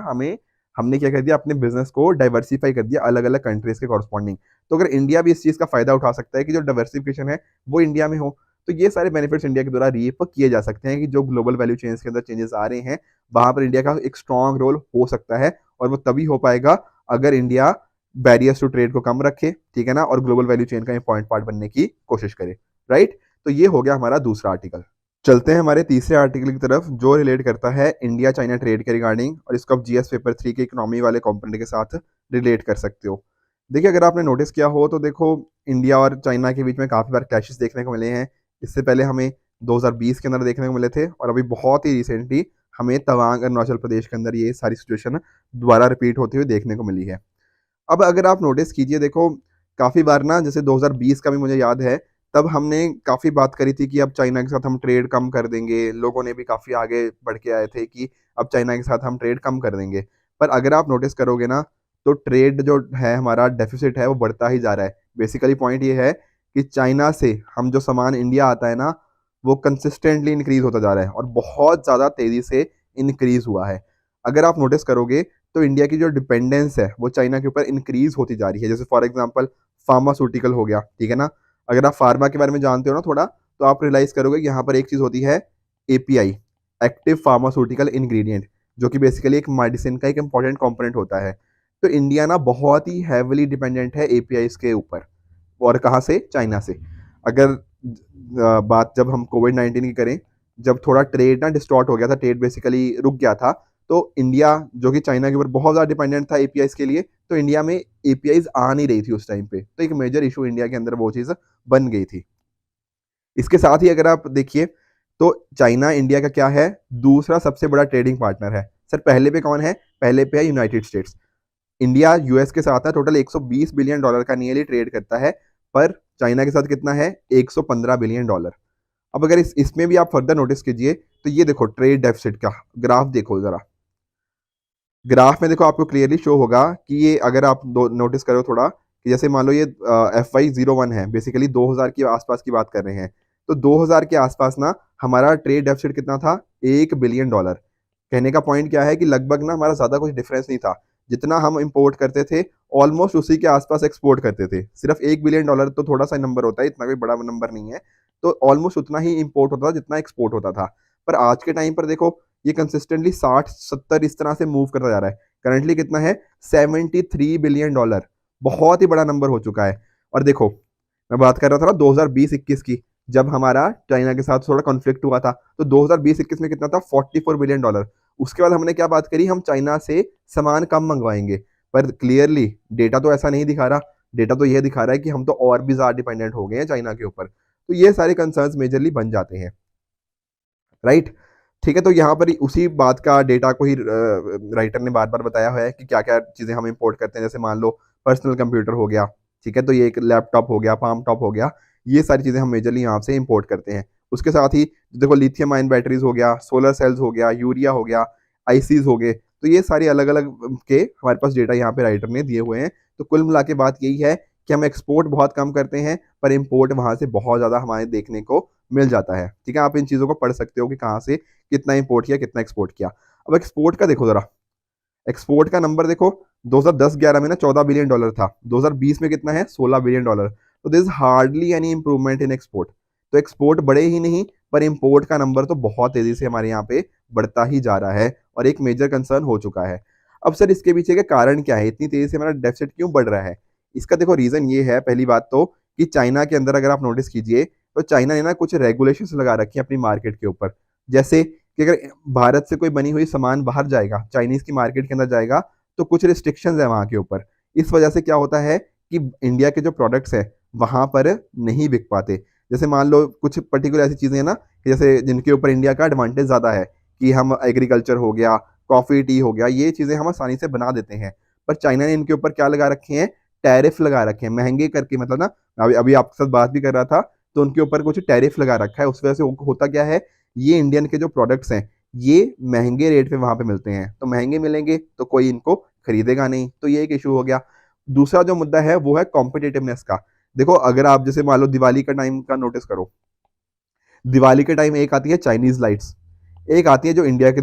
हमने क्या कर दिया, अपने बिजनेस को डाइवर्सिफाई कर दिया अलग अलग कंट्रीज के कॉरस्पॉन्डिंग। तो अगर इंडिया भी इस चीज़ का फायदा उठा सकता है कि जो डाइवर्सिफिकेशन है वो इंडिया में हो, तो ये सारे बेनिफिट्स इंडिया के द्वारा रीप किए जा सकते हैं कि जो ग्लोबल वैल्यू चेन्स के अंदर चेंजेस आ रहे हैं, वहां पर इंडिया का एक स्ट्रॉन्ग रोल हो सकता है, और वो तभी हो पाएगा अगर इंडिया बैरियर्स टू ट्रेड को कम रखे, ठीक है ना, और ग्लोबल वैल्यू चेन का इंपॉर्टेंट पार्ट बनने की कोशिश करे, राइट। तो ये हो गया हमारा दूसरा आर्टिकल। चलते हैं हमारे तीसरे आर्टिकल की तरफ, जो रिलेट करता है इंडिया चाइना ट्रेड के रिगार्डिंग, और इसको आप जीएस पेपर 3 के इकोनॉमी वाले कंपोनेंट के साथ रिलेट कर सकते हो। देखिए अगर आपने नोटिस किया हो तो देखो, इंडिया और चाइना के बीच में काफ़ी बार क्लैशेस देखने को मिले हैं। इससे पहले हमें 2020 के अंदर देखने को मिले थे, और अभी बहुत ही रिसेंटली हमें तवांग अरुणाचल प्रदेश के अंदर ये सारी सिचुएशन दोबारा रिपीट होती हुई देखने को मिली है। अब अगर आप नोटिस कीजिए, देखो काफ़ी बार ना, जैसे 2020 का भी मुझे याद है, तब हमने काफ़ी बात करी थी कि अब चाइना के साथ हम ट्रेड कम कर देंगे। लोगों ने भी काफ़ी आगे बढ़ के आए थे कि अब चाइना के साथ हम ट्रेड कम कर देंगे। पर अगर आप नोटिस करोगे ना, तो ट्रेड जो है हमारा डेफिसिट है वो बढ़ता ही जा रहा है। बेसिकली पॉइंट ये है कि चाइना से हम जो सामान इंडिया आता है ना, वो कंसिस्टेंटली इंक्रीज होता जा रहा है, और बहुत ज़्यादा तेज़ी से इंक्रीज हुआ है। अगर आप नोटिस करोगे तो इंडिया की जो डिपेंडेंस है वो चाइना के ऊपर इंक्रीज होती जा रही है। जैसे फॉर एग्जांपल फार्मास्यूटिकल हो गया, ठीक है ना। अगर आप फार्मा के बारे में जानते हो ना थोड़ा, तो आप रियलाइज करोगे कि यहाँ पर एक चीज़ होती है एपीआई, एक्टिव फार्मास्यूटिकल इंग्रेडिएंट, जो कि बेसिकली एक मेडिसिन का एक इंपॉर्टेंट कंपोनेंट होता है। तो इंडिया ना बहुत ही हैविली डिपेंडेंट है एपीआईज के ऊपर, और कहाँ से, चाइना से। अगर बात जब हम कोविड-19 की करें, जब थोड़ा ट्रेड ना डिस्टॉर्ट हो गया था, ट्रेड बेसिकली रुक गया था, तो इंडिया जो कि चाइना के ऊपर बहुत ज़्यादा डिपेंडेंट था एपीआईज के लिए, तो इंडिया में एपीआईज आ नहीं रही थी उस टाइम पे। तो एक मेजर इशू इंडिया के अंदर वो चीज़ बन गई थी। इसके साथ ही अगर आप देखिए, तो चाइना इंडिया का क्या है, दूसरा सबसे बड़ा ट्रेडिंग पार्टनर है। सर पहले पे कौन है, पहले पे है यूनाइटेड स्टेट्स। इंडिया यूएस के साथ है, टोटल 120 बिलियन डॉलर का नियरली ट्रेड करता है, पर चाइना के साथ कितना है, 115 बिलियन डॉलर। अब अगर इसमें भी आप फर्दर नोटिस कीजिए, तो ये देखो ट्रेड डेफिसिट का ग्राफ देखो जरा। ग्राफ में देखो आपको क्लियरली शो होगा कि ये, अगर आप नोटिस करो थोड़ा, कि जैसे मान लो ये FY01 है, बेसिकली 2000 के आसपास की बात कर रहे हैं। तो 2000 के आसपास ना हमारा ट्रेड डेफिसिट कितना था, $1 बिलियन। कहने का पॉइंट क्या है कि लगभग ना हमारा ज़्यादा कुछ डिफरेंस नहीं था। जितना हम इंपोर्ट करते थे ऑलमोस्ट उसी के आसपास एक्सपोर्ट करते थे। सिर्फ $1 बिलियन तो थोड़ा सा नंबर होता है, इतना कोई बड़ा नंबर नहीं है। तो ऑलमोस्ट उतना ही इंपोर्ट होता था जितना एक्सपोर्ट होता था। पर आज के टाइम पर देखो ये कंसिस्टेंटली 60-70 इस तरह से मूव करता जा रहा है। करंटली कितना है, $73 बिलियन। बहुत ही बड़ा नंबर हो चुका है। और देखो मैं बात कर रहा था ना 2020-21 की, जब हमारा चाइना के साथ थोड़ा कॉन्फ्लिक्ट हुआ था, तो 2020-21 में कितना था, $44 बिलियन। उसके बाद हमने क्या बात करी, हम चाइना से सामान कम मंगवाएंगे। पर क्लियरली डेटा तो ऐसा नहीं दिखा रहा। डेटा तो यह दिखा रहा है कि हम तो और भी ज़्यादा डिपेंडेंट हो गए हैं चाइना के ऊपर। तो ये सारे कंसर्न्स मेजरली बन जाते हैं, राइट। ठीक है, तो यहाँ पर उसी बात का डेटा को ही राइटर ने बार बार बताया हुआ है कि क्या क्या चीज़ें हम इंपोर्ट करते हैं। जैसे मान लो पर्सनल कंप्यूटर हो गया, ठीक है, तो ये एक लैपटॉप हो गया, पाम टॉप हो गया, ये सारी चीज़ें हम मेजरली यहाँ से इंपोर्ट करते हैं। उसके साथ ही देखो लिथियम आयन बैटरीज हो गया, सोलर सेल्स हो गया, यूरिया हो गया, आईसीज हो गए। तो ये सारी अलग अलग के हमारे पास डेटा यहाँ पे राइटर ने दिए हुए हैं। तो कुल मिला के बात यही है कि हम एक्सपोर्ट बहुत कम करते हैं, पर इम्पोर्ट वहाँ से बहुत ज़्यादा हमारे देखने को मिल जाता है। ठीक है, आप इन चीज़ों को पढ़ सकते हो कि कहाँ से कितना इंपोर्ट किया, कितना एक्सपोर्ट किया। अब एक्सपोर्ट का देखो जरा, एक्सपोर्ट का नंबर देखो 2010-11 में ना $14 बिलियन था। 2020 में कितना है, $16 बिलियन। तो this hardly any improvement in export. तो एक्सपोर्ट बढ़े ही नहीं, पर इंपोर्ट का नंबर तो बहुत तेजी से हमारे यहाँ पे बढ़ता ही जा रहा है और एक मेजर कंसर्न हो चुका है। अब सर इसके पीछे के कारण क्या है, इतनी तेजी से हमारा डेफिसिट क्यों बढ़ रहा है? इसका देखो रीजन ये है, पहली बात तो कि चाइना के अंदर अगर आप नोटिस कीजिए तो चाइना ने ना कुछ रेगुलेशंस लगा रखी है अपनी मार्केट के ऊपर। जैसे कि अगर भारत से कोई बनी हुई सामान बाहर जाएगा, चाइनीज की मार्केट के अंदर जाएगा, तो कुछ रिस्ट्रिक्शंस है वहाँ के ऊपर। इस वजह से क्या होता है कि इंडिया के जो प्रोडक्ट्स है वहाँ पर नहीं बिक पाते। जैसे मान लो कुछ पर्टिकुलर ऐसी चीज़ें हैं ना कि जैसे जिनके ऊपर इंडिया का एडवांटेज ज़्यादा है, कि हम एग्रीकल्चर हो गया, कॉफ़ी टी हो गया, ये चीज़ें हम आसानी से बना देते हैं। पर चाइना ने इनके ऊपर क्या लगा रखे हैं, टैरिफ लगा रखे हैं महंगे करके। मतलब ना अभी अभी आपके साथ बात भी कर रहा था, तो उनके ऊपर कुछ टैरिफ लगा रखा है। उस वजह से होता क्या है, ये इंडियन के जो प्रोडक्ट्स हैं ये महंगे रेट पे वहां पे मिलते हैं। तो महंगे मिलेंगे तो कोई इनको खरीदेगा नहीं, तो ये एक इशू हो गया। दूसरा जो मुद्दा है वो है कॉम्पिटिटिवनेस का। देखो अगर आप जैसे मान लो दिवाली का टाइम का नोटिस करो, दिवाली के टाइम एक आती है चाइनीज लाइट्स, एक आती है जो इंडियंस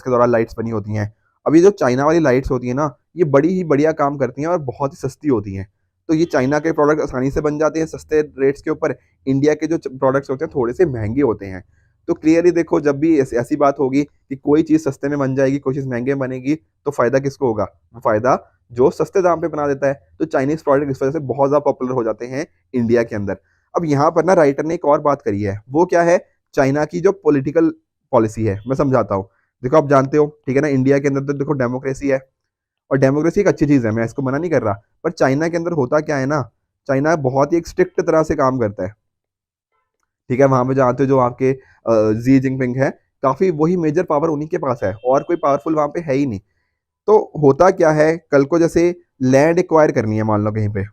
के द्वारा लाइट्स बनी होती हैं। अब ये जो चाइना वाली लाइट्स होती है ना, ये बड़ी ही बढ़िया काम करती हैं और बहुत ही सस्ती होती हैं। तो ये चाइना के प्रोडक्ट आसानी से बन जाते हैं सस्ते रेट्स के ऊपर। इंडिया के जो प्रोडक्ट्स होते हैं थोड़े से महंगे होते हैं। तो क्लियरली देखो, जब भी ऐसी बात होगी कि कोई चीज़ सस्ते में बन जाएगी, कोई चीज़ महंगे में बनेगी, तो फायदा किसको होगा? वो फायदा जो सस्ते दाम पे बना देता है। तो चाइनीज प्रोडक्ट इस वजह से बहुत ज़्यादा पॉपुलर हो जाते हैं इंडिया के अंदर। अब यहाँ पर ना राइटर ने एक और बात करी है, वो क्या है, चाइना की जो पॉलिटिकल पॉलिसी है। मैं समझाता हूँ। देखो आप जानते हो, ठीक है ना, इंडिया के अंदर तो देखो डेमोक्रेसी है, और डेमोक्रेसी एक अच्छी चीज़ है, मैं इसको मना नहीं कर रहा। पर चाइना के अंदर होता क्या है ना, चाइना बहुत ही एक स्ट्रिक्ट तरह से काम करता है। ठीक है, वहां पे जानते हो जो आपके जी जिनपिंग है, काफी वही मेजर पावर उन्हीं के पास है, और कोई पावरफुल वहां पे है ही नहीं। तो होता क्या है, कल को जैसे लैंड एक्वायर करनी है मान लो कहीं पे,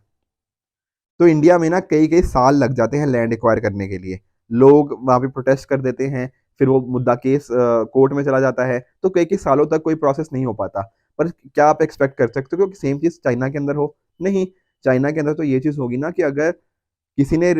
तो इंडिया में ना कई कई साल लग जाते हैं लैंड एक्वायर करने के लिए। लोग वहां पे प्रोटेस्ट कर देते हैं, फिर वो मुद्दा केस कोर्ट में चला जाता है, तो कई कई सालों तक कोई प्रोसेस नहीं हो पाता। पर क्या आप एक्सपेक्ट कर सकते हो कि सेम चीज चाइना के अंदर हो? नहीं। चाइना के अंदर तो ये चीज होगी ना कि अगर किसी ने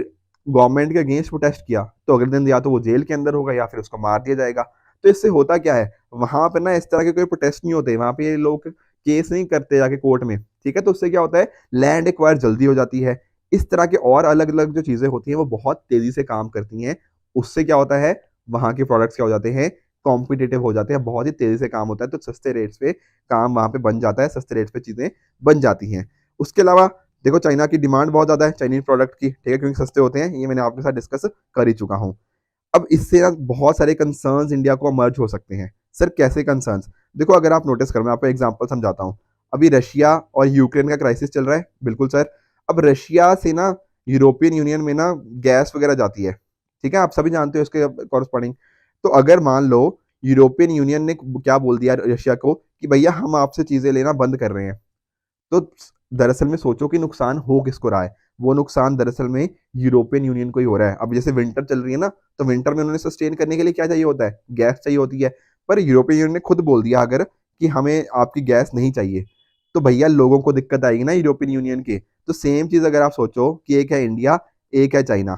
गवर्नमेंट के अगेंस्ट प्रोटेस्ट किया, तो अगले दिन या तो वो जेल के अंदर होगा या फिर उसको मार दिया जाएगा। तो इससे होता क्या है, वहां पर ना इस तरह के कोई प्रोटेस्ट नहीं होते, वहां पे ये लोग केस नहीं करते जाके कोर्ट में। ठीक है, तो उससे क्या होता है, लैंड एक्वायर जल्दी हो जाती है। इस तरह के और अलग अलग जो चीजें होती हैं वो बहुत तेजी से काम करती हैं। उससे क्या होता है, वहां के प्रोडक्ट्स क्या हो जाते हैं, कॉम्पिटिटिव हो जाते हैं, बहुत ही तेजी से काम होता है। तो सस्ते रेट्स पे काम वहां पे बन जाता है, सस्ते रेट्स पे चीजें बन जाती हैं। उसके अलावा देखो चाइना की डिमांड बहुत ज़्यादा है चाइनीज प्रोडक्ट की, ठीक है, क्योंकि सस्ते होते हैं, ये मैंने आपके साथ डिस्कस कर ही चुका हूँ। अब इससे ना बहुत सारे कंसर्न्स इंडिया को मर्ज हो सकते हैं। सर कैसे कंसर्न्स? देखो अगर आप नोटिस करो, मैं आपको एग्जांपल समझाता हूँ। अभी रशिया और यूक्रेन का क्राइसिस चल रहा है, बिल्कुल सर। अब रशिया से ना यूरोपियन यूनियन में ना गैस वगैरह जाती है, ठीक है, आप सभी जानते हो इसके कॉरस्पॉन्डिंग। तो अगर मान लो यूरोपियन यूनियन ने क्या बोल दिया रशिया को कि भैया हम आपसे चीज़ें लेना बंद कर रहे हैं, तो दरअसल में सोचो कि नुकसान हो किसको रहा है। वो नुकसान दरअसल में यूरोपियन यूनियन को ही हो रहा है। अब जैसे विंटर चल रही है ना, तो विंटर में उन्होंने सस्टेन करने के लिए क्या चाहिए होता है, गैस चाहिए होती है। पर यूरोपियन यूनियन ने खुद बोल दिया अगर कि हमें आपकी गैस नहीं चाहिए, तो भैया लोगों को दिक्कत आएगी ना यूरोपियन यूनियन के। तो सेम चीज़ अगर आप सोचो कि एक है इंडिया, एक है चाइना।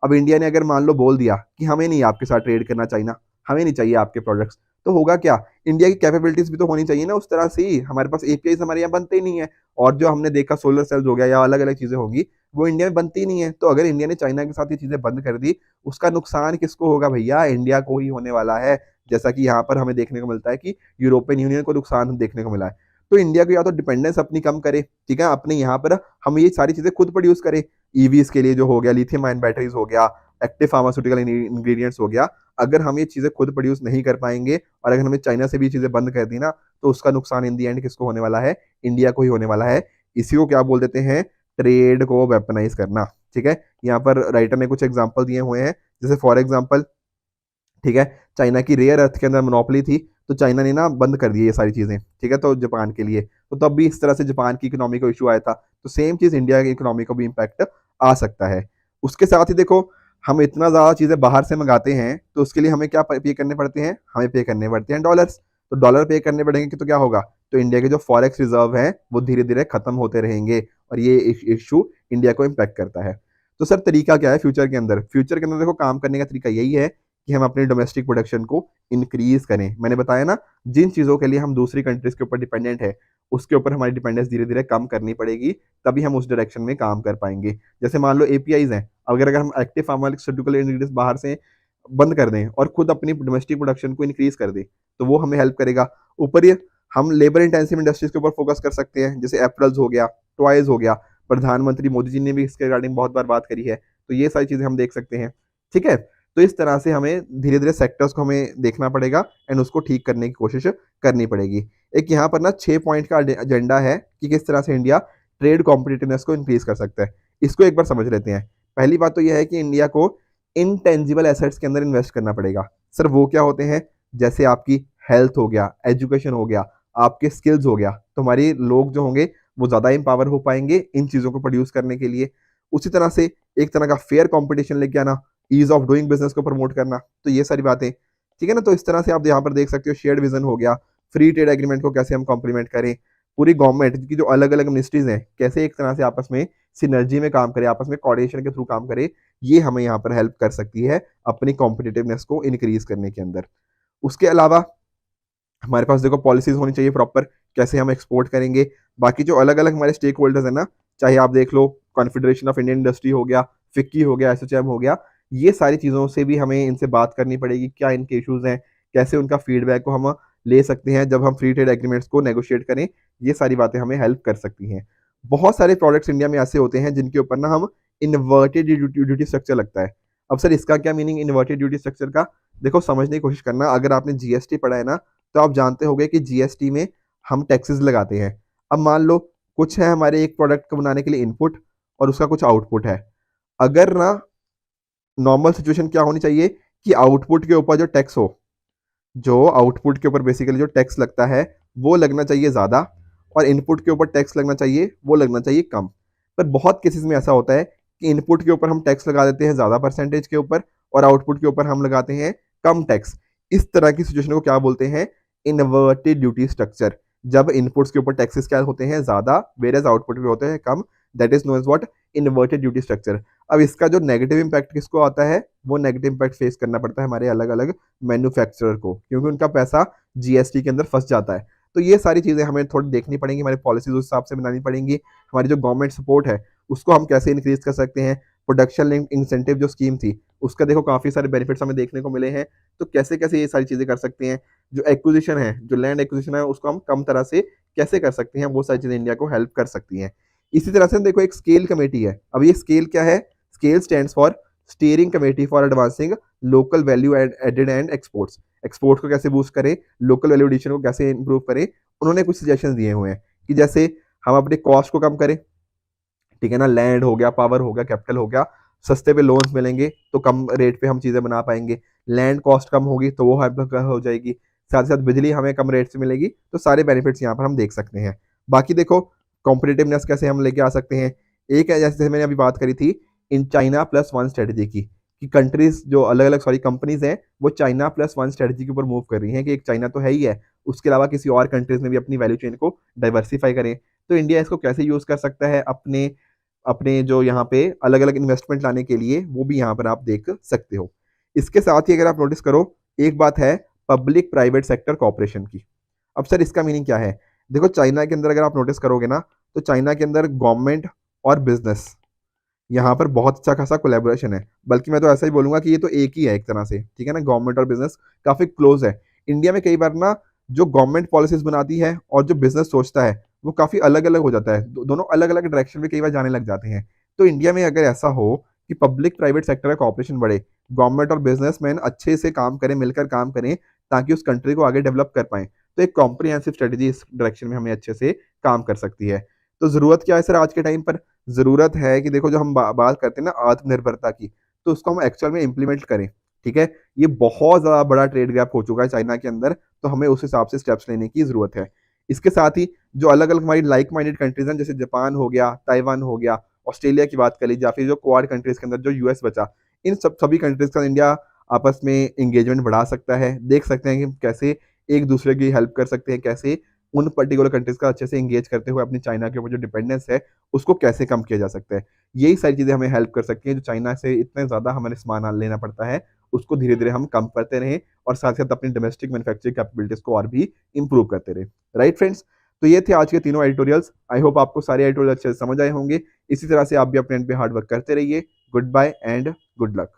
अब इंडिया ने अगर मान लो बोल दिया कि हमें नहीं आपके साथ ट्रेड करना चाइना, हमें नहीं चाहिए आपके प्रोडक्ट्स, तो होगा क्या? इंडिया की कैपेबिलिटीज भी तो होनी चाहिए ना उस तरह से ही। हमारे पास एपीआई हमारे यहाँ बनते ही नहीं है, और जो हमने देखा सोलर सेल्स हो गया या अलग अलग चीजें होगी, वो इंडिया में बनती ही नहीं है। तो अगर इंडिया ने चाइना के साथ ये चीजें बंद कर दी, उसका नुकसान किसको होगा भैया? इंडिया को ही होने वाला है। जैसा कि यहाँ पर हमें देखने को मिलता है कि यूरोपियन यूनियन को नुकसान देखने को मिला है। तो इंडिया को या तो डिपेंडेंस अपनी कम करे, ठीक है, अपने यहाँ पर हम ये सारी चीजें खुद प्रोड्यूस करें। ईवीज के लिए जो हो गया, लिथियम आयन बैटरीज हो गया, एक्टिव फार्मास्यूटिकल इंग्रेडिएंट्स हो गया, अगर हम ये चीजें खुद प्रोड्यूस नहीं कर पाएंगे और अगर हमें चाइना से भी चीजें बंद कर दी ना, तो उसका नुकसान इन दी एंड किसको होने वाला है? इंडिया को ही होने वाला है। इसी को क्या बोल देते हैं? ट्रेड को वेपनाइज करना। ठीक है, यहाँ पर राइटर ने कुछ एग्जाम्पल दिए हुए हैं, जैसे फॉर एग्जाम्पल, ठीक है, चाइना की रेयर अर्थ के अंदर मोनोपोली थी, तो चाइना ने ना बंद कर दी ये सारी चीजें, ठीक है, तो जापान के लिए, तो तब भी इस तरह से जापान की इकोनॉमी को इशू आया था। तो सेम चीज इंडिया की इकोनॉमी को भी इम्पैक्ट आ सकता है। उसके साथ ही देखो, हम इतना ज्यादा चीजें बाहर से मंगाते हैं, तो उसके लिए हमें क्या पे करने पड़ते हैं? हमें पे करने पड़ते हैं डॉलर्स। तो डॉलर पे करने पड़ेंगे कि तो क्या होगा? तो इंडिया के जो फॉरेक्स रिजर्व हैं वो धीरे धीरे खत्म होते रहेंगे, और ये इशू इंडिया को इम्पैक्ट करता है। तो सर तरीका क्या है फ्यूचर के अंदर? फ्यूचर के अंदर देखो, काम करने का तरीका यही है कि हम अपनी डोमेस्टिक प्रोडक्शन को इंक्रीज करें। मैंने बताया ना, जिन चीज़ों के लिए हम दूसरी कंट्रीज के ऊपर डिपेंडेंट है, उसके ऊपर हमारी डिपेंडेंस धीरे धीरे कम करनी पड़ेगी, तभी हम उस डायरेक्शन में काम कर पाएंगे। जैसे मान लो एपीआईज हैं, अगर हम एक्टिव फार्मास्यूटिकल इंग्रेडिएंट्स बाहर से बंद कर दें और खुद अपनी डोमेस्टिक प्रोडक्शन को इंक्रीज कर दें, तो वो हमें हेल्प करेगा। ऊपर ये हम लेबर इंटेंसिव इंडस्ट्रीज के ऊपर फोकस कर सकते हैं, जैसे एप्पल्स हो गया, टॉयज हो गया। प्रधानमंत्री मोदी जी ने भी इसके रिगार्डिंग बहुत बार बात करी है, तो ये सारी चीजें हम देख सकते हैं। ठीक है, तो इस तरह से हमें धीरे धीरे सेक्टर्स को हमें देखना पड़ेगा एंड उसको ठीक करने की कोशिश करनी पड़ेगी। एक यहाँ पर ना 6 पॉइंट का एजेंडा है कि किस तरह से इंडिया ट्रेड कॉम्पिटिटिवनेस को इंक्रीज कर सकता है। इसको एक बार समझ लेते हैं। पहली बात तो यह है कि इंडिया को इनटेंजिबल एसेट्स के अंदर इन्वेस्ट करना पड़ेगा। सर वो क्या होते हैं? जैसे आपकी हेल्थ हो गया, एजुकेशन हो गया, आपके स्किल्स हो गया, तो हमारे लोग जो होंगे वो ज़्यादा एम्पावर हो पाएंगे इन चीज़ों को प्रोड्यूस करने के लिए। उसी तरह से एक तरह का फेयर कंपटीशन लेके आना, ईज ऑफ डूइंग बिजनेस को प्रमोट करना, तो ये सारी बातें, ठीक है ना। तो इस तरह से आप यहाँ पर देख सकते हो, शेयर्ड विजन हो गया, फ्री ट्रेड एग्रीमेंट को कैसे हम कॉम्प्लीमेंट करें, पूरी गवर्नमेंट की जो अलग अलग मिनिस्ट्रीज हैं कैसे एक तरह से आपस में सिनर्जी में काम करें, आपस में कोऑर्डिनेशन के थ्रू काम करें, ये हमें यहाँ पर हेल्प कर सकती है अपनी कॉम्पिटिटिवनेस को इंक्रीज करने के अंदर। उसके अलावा हमारे पास देखो पॉलिसीज होनी चाहिए प्रॉपर, कैसे हम एक्सपोर्ट करेंगे। बाकी जो अलग अलग हमारे स्टेक होल्डर्स है ना, चाहे आप देख लो कॉन्फेडरेशन ऑफ इंडियन इंडस्ट्री हो गया, फिक्की हो गया, एसोचैम हो गया, ये सारी चीज़ों से भी हमें इनसे बात करनी पड़ेगी, क्या इनके इश्यूज हैं, कैसे उनका फीडबैक को हम ले सकते हैं जब हम फ्री ट्रेड एग्रीमेंट्स को नेगोशिएट करें। ये सारी बातें हमें हेल्प कर सकती हैं। बहुत सारे प्रोडक्ट्स इंडिया में ऐसे होते हैं जिनके ऊपर ना हम इन्वर्टेड ड्यूटी स्ट्रक्चर लगता है। अब सर इसका क्या मीनिंग इन्वर्टेड ड्यूटी स्ट्रक्चर का? देखो समझने की कोशिश करना, अगर आपने जीएसटी पढ़ा है ना, तो आप जानते होंगे कि जीएसटी में हम टैक्सेस लगाते हैं। अब मान लो कुछ है हमारे एक प्रोडक्ट को बनाने के लिए इनपुट और उसका कुछ आउटपुट है। अगर ना नॉर्मल सिचुएशन क्या होनी चाहिए कि आउटपुट के ऊपर जो टैक्स हो, जो आउटपुट के ऊपर बेसिकली जो टैक्स लगता है वो लगना चाहिए ज़्यादा, और इनपुट के ऊपर टैक्स लगना चाहिए वो लगना चाहिए कम। पर बहुत केसेस में ऐसा होता है कि इनपुट के ऊपर हम टैक्स लगा देते हैं ज़्यादा परसेंटेज के ऊपर, और आउटपुट के ऊपर हम लगाते हैं कम टैक्स। इस तरह की सिचुएशन को क्या बोलते हैं? Inverted duty structure. जब इनपुट्स के ऊपर टैक्सेस क्या होते हैं? ज़्यादा, वेयर आउटपुट पे होते हैं कम, that is known as what? Inverted duty structure. अब इसका जो नेगेटिव इंपैक्ट किसको आता है? वो नेगेटिव इंपैक्ट फेस करना पड़ता है हमारे अलग अलग मैन्युफैक्चरर को, क्योंकि उनका पैसा जीएसटी के अंदर फंस जाता है। तो ये सारी चीज़ें हमें थोड़ी देखनी पड़ेंगी, हमारी पॉलिसीज उस हिसाब से बनानी पड़ेंगी। हमारी जो गवर्नमेंट सपोर्ट है उसको हम कैसे इंक्रीज कर सकते हैं। प्रोडक्शन लिंक इंसेंटिव जो स्कीम थी, उसका देखो काफ़ी सारे बेनिफिट्स हमें देखने को मिले हैं। तो कैसे कैसे ये सारी चीज़ें कर सकते हैं। जो एक्विजिशन है, जो लैंड एक्विजिशन है, उसको हम कम तरह से कैसे कर सकते हैं, वो सारी चीज़ें इंडिया को हेल्प कर सकती हैं। इसी तरह से देखो एक स्केल कमेटी है। अब ये स्केल क्या है? Scale stands for steering committee for advancing local value added and exports. Export को कैसे बूस्ट करें, लोकल वैल्यू एडिशन को कैसे इंप्रूव करें। उन्होंने कुछ सजेशंस दिए हुए हैं कि जैसे हम अपने कॉस्ट को कम करें, ठीक है ना, लैंड हो गया, पावर हो गया, कैपिटल हो गया, सस्ते पे लोन्स मिलेंगे तो कम रेट पे हम चीज़ें बना पाएंगे। लैंड कॉस्ट कम होगी तो वो हम हो जाएगी, साथ ही साथ बिजली हमें कम रेट से मिलेगी। तो सारे बेनिफिट्स यहाँ पर हम देख सकते हैं। बाकी देखो कॉम्पिटिटिवनेस कैसे हम लेके आ सकते हैं। एक है जैसे मैंने अभी बात करी थी इन चाइना +1 स्ट्रेटेजी की, कि कंट्रीज जो अलग अलग कंपनीज हैं वो चाइना प्लस वन स्ट्रेटजी के ऊपर मूव कर रही हैं कि एक चाइना तो है ही है, उसके अलावा किसी और कंट्रीज में भी अपनी वैल्यू चेन को डाइवर्सिफाई करें। तो इंडिया इसको कैसे यूज कर सकता है अपने अपने जो यहाँ पे अलग अलग इन्वेस्टमेंट लाने के लिए, वो भी यहाँ पर आप देख सकते हो। इसके साथ ही अगर आप नोटिस करो, एक बात है पब्लिक प्राइवेट सेक्टर कॉपरेशन की। अब सर इसका मीनिंग क्या है? देखो चाइना के अंदर अगर आप नोटिस करोगे ना, तो चाइना के अंदर गवर्नमेंट और बिजनेस यहाँ पर बहुत अच्छा खासा कोलैबोरेशन है। बल्कि मैं तो ऐसा ही बोलूंगा कि ये तो एक ही है एक तरह से, ठीक है ना, गवर्नमेंट और बिजनेस काफी क्लोज है। इंडिया में कई बार ना जो गवर्नमेंट पॉलिसीज बनाती है और जो बिजनेस सोचता है वो काफी अलग अलग हो जाता है, दोनों अलग अलग डायरेक्शन में कई बार जाने लग जाते हैं। तो इंडिया में अगर ऐसा हो कि पब्लिक प्राइवेट सेक्टर का कॉपरेशन बढ़े, गवर्नमेंट और बिजनेसमैन अच्छे से काम करें, मिलकर काम करें, ताकि उस कंट्री को आगे डेवलप कर पाए, तो एक कॉम्प्रिहेंसिव स्ट्रेटेजी इस डायरेक्शन में हमें अच्छे से काम कर सकती है। तो जरूरत क्या है सर आज के टाइम पर? ज़रूरत है कि देखो जो हम बात करते हैं ना आत्मनिर्भरता की, तो उसको हम एक्चुअल में इम्प्लीमेंट करें, ठीक है? ये बहुत ज़्यादा बड़ा ट्रेड गैप हो चुका है चाइना के अंदर, तो हमें उस हिसाब से स्टेप्स लेने की ज़रूरत है। इसके साथ ही जो अलग-अलग हमारी लाइक माइंडेड कंट्रीज़ हैं, जैसे जापान हो गया, ताइवान हो गया, ऑस्ट्रेलिया की बात कर लीजिए, या फिर जो क्वाड कंट्रीज़ के अंदर जो यूएस बचा, इन सभी कंट्रीज़ का इंडिया आपस में एंगेजमेंट बढ़ा सकता है। देख सकते हैं कि कैसे एक दूसरे की हेल्प कर सकते हैं, कैसे उन पर्टिकुलर कंट्रीज़ का अच्छे से एंगेज करते हुए अपनी चाइना के ऊपर जो डिपेंडेंस है उसको कैसे कम किया जा सकता है। यही सारी चीज़ें हमें हेल्प कर सकती हैं, जो चाइना से इतने ज़्यादा हमें सामान लेना पड़ता है, उसको धीरे-धीरे हम कम करते रहें और साथ-साथ अपनी डोमेस्टिक मैन्युफैक्चरिंग कैपेबिलिटीज़ को और भी इम्प्रूव करते रहें। Right friends? तो ये थे आज के तीनों एडिटोरियल्स। आई होप आपको सारे एडिटोरियल अच्छे से समझ आए होंगे। इसी तरह से आप भी अपने एंड पे हार्ड वर्क करते रहिए। Goodbye and good luck.